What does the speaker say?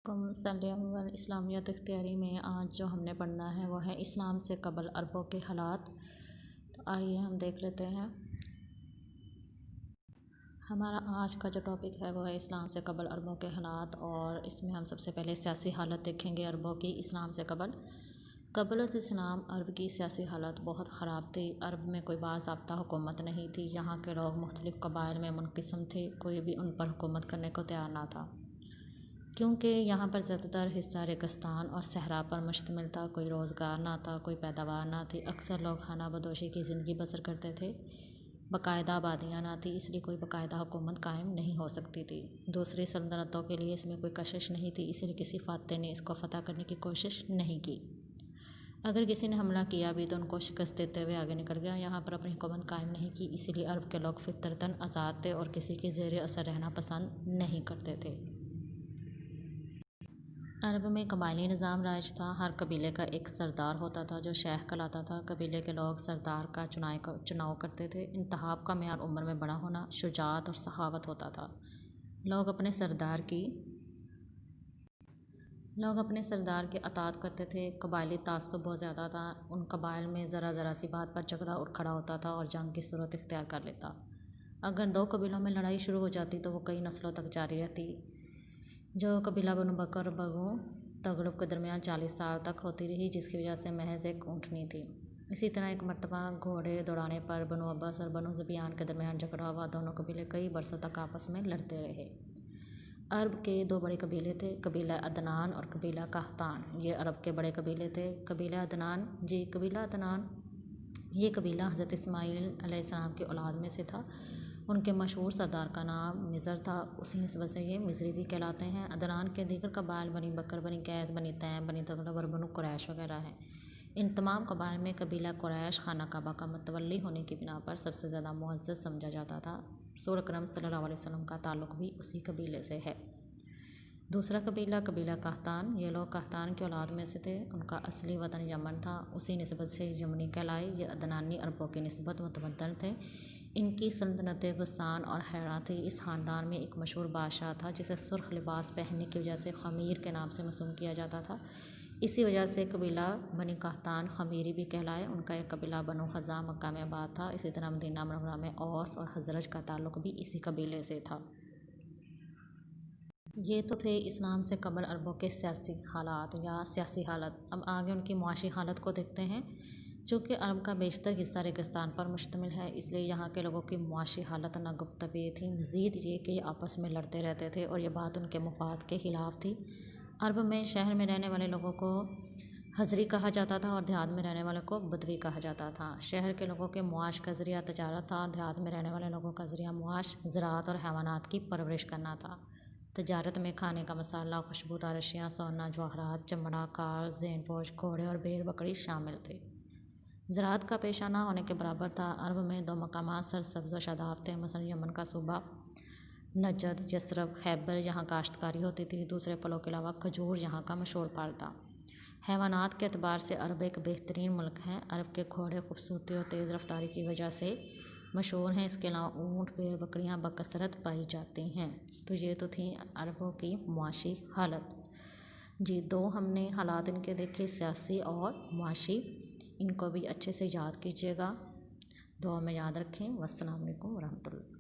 اسلامیات اختیاری میں آج جو ہم نے پڑھنا ہے وہ ہے اسلام سے قبل عربوں کے حالات۔ تو آئیے ہم دیکھ لیتے ہیں۔ ہمارا آج کا جو ٹاپک ہے وہ ہے اسلام سے قبل عربوں کے حالات، اور اس میں ہم سب سے پہلے سیاسی حالت دیکھیں گے عربوں کی اسلام سے قبل اسلام عرب کی سیاسی حالت بہت خراب تھی۔ عرب میں کوئی باضابطہ حکومت نہیں تھی، یہاں کے لوگ مختلف قبائل میں منقسم تھے، کوئی بھی ان پر حکومت کرنے کو تیار نہ تھا، کیونکہ یہاں پر زیادہ تر حصہ ریگستان اور صحرا پر مشتمل تھا، کوئی روزگار نہ تھا، کوئی پیداوار نہ تھی، اکثر لوگ خانہ بدوشی کی زندگی بسر کرتے تھے، باقاعدہ آبادیاں نہ تھی، اس لیے کوئی باقاعدہ حکومت قائم نہیں ہو سکتی تھی۔ دوسری سلطنتوں کے لیے اس میں کوئی کشش نہیں تھی، اس لیے کسی فاتح نے اس کو فتح کرنے کی کوشش نہیں کی۔ اگر کسی نے حملہ کیا بھی تو ان کو شکست دیتے ہوئے آگے نکل گیا، یہاں پر اپنی حکومت قائم نہیں کی، اسی لیے عرب کے لوگ فطرتاً آزاد تھے اور کسی کے زیر اثر رہنا پسند نہیں کرتے تھے۔ عرب میں قبائلی نظام رائج تھا، ہر قبیلے کا ایک سردار ہوتا تھا جو شیخ کہلاتا تھا، قبیلے کے لوگ سردار کا چناؤ کرتے تھے۔ انتخاب کا معیار عمر میں بڑا ہونا، شجاعت اور سخاوت ہوتا تھا۔ لوگ اپنے سردار کی اطاعت کرتے تھے۔ قبائلی تعصب بہت زیادہ تھا، ان قبائل میں ذرا سی بات پر جھگڑا اٹھ کھڑا ہوتا تھا اور جنگ کی صورت اختیار کر لیتا۔ اگر دو قبیلوں میں لڑائی شروع ہو جاتی تو وہ کئی نسلوں تک جاری رہتی، جو قبیلہ بنو بکر اور بنو تغلب کے درمیان 40 سال تک ہوتی رہی، جس کی وجہ سے محض ایک اونٹنی تھی۔ اسی طرح ایک مرتبہ گھوڑے دوڑانے پر بنو عباس اور بنو ذبیان کے درمیان جھگڑا ہوا، دونوں قبیلے کئی برسوں تک آپس میں لڑتے رہے۔ عرب کے دو بڑے قبیلے تھے، قبیلہ عدنان اور قبیلہ قحطان، یہ عرب کے بڑے قبیلے تھے۔ قبیلہ عدنان یہ قبیلہ حضرت اسماعیل علیہ السلام کی اولاد میں سے تھا، ان کے مشہور سردار کا نام مضر تھا، اسی نسبت سے یہ مضری بھی کہلاتے ہیں۔ عدنان کے دیگر قبائل بنی بکر، بنی قیس، بنی تیم، بنی تغلب اور بنو قریش وغیرہ ہیں۔ ان تمام قبائل میں قبیلہ قریش خانہ کعبہ کا متولی ہونے کی بنا پر سب سے زیادہ معزز سمجھا جاتا تھا۔ رسول اکرم صلی اللہ علیہ وسلم کا تعلق بھی اسی قبیلے سے ہے۔ دوسرا قبیلہ قحطان، یہ لوگ قحطان کی اولاد میں سے تھے، ان کا اصلی وطن یمن تھا، اسی نسبت سے یمنی کہلائے۔ یہ عدنانی عربوں کی نسبت متمدن تھے، ان کی سلطنت غسان اور حیرہ تھی۔ اس خاندان میں ایک مشہور بادشاہ تھا جسے سرخ لباس پہننے کی وجہ سے خمیر کے نام سے موسوم کیا جاتا تھا، اسی وجہ سے قبیلہ بنی قحطان خمیری بھی کہلائے۔ ان کا ایک قبیلہ بنو خزاع مکہ میں آباد تھا، اسی طرح مدینہ منورہ میں اوس اور خزرج کا تعلق بھی اسی قبیلے سے تھا۔ یہ تو تھے اسلام سے قبل عربوں کے سیاسی حالات یا سیاسی حالت۔ اب آگے ان کی معاشی حالت کو دیکھتے ہیں۔ چونکہ عرب کا بیشتر حصہ ریگستان پر مشتمل ہے، اس لیے یہاں کے لوگوں کی معاشی حالت ناگفتگو تھی، مزید یہ کہ یہ آپس میں لڑتے رہتے تھے اور یہ بات ان کے مفاد کے خلاف تھی۔ عرب میں شہر میں رہنے والے لوگوں کو حضری کہا جاتا تھا اور دیہات میں رہنے والوں کو بدوی کہا جاتا تھا۔ شہر کے لوگوں کے معاش کا ذریعہ تجارت تھا اور دیہات میں رہنے والے لوگوں کا ذریعہ معاش زراعت اور حیوانات کی پرورش کرنا تھا۔ تجارت میں کھانے کا مسالہ، خوشبودار اشیاء، سونا، جواہرات، چمڑا، کار، زین پوش، گھوڑے اور بھیڑ بکری شامل تھے۔ زراعت کا پیشہ نہ ہونے کے برابر تھا۔ عرب میں دو مقامات سرسبز و شاداب تھے، مثلا یمن کا صوبہ نجد، یثرب، خیبر، یہاں کاشتکاری ہوتی تھی، دوسرے پھلوں کے علاوہ کھجور یہاں کا مشہور پھل تھا۔ حیوانات کے اعتبار سے عرب ایک بہترین ملک ہے، عرب کے گھوڑے خوبصورتی اور تیز رفتاری کی وجہ سے مشہور ہیں، اس کے علاوہ اونٹ، بھیڑ بکریاں بکثرت پائی جاتی ہیں۔ تو یہ تو تھی عربوں کی معاشی حالت۔ دو ہم نے حالات ان کے دیکھے، سیاسی اور معاشی، ان کو بھی اچھے سے یاد کیجیے گا، دعا میں یاد رکھیں۔ والسلام علیکم ورحمۃ اللہ۔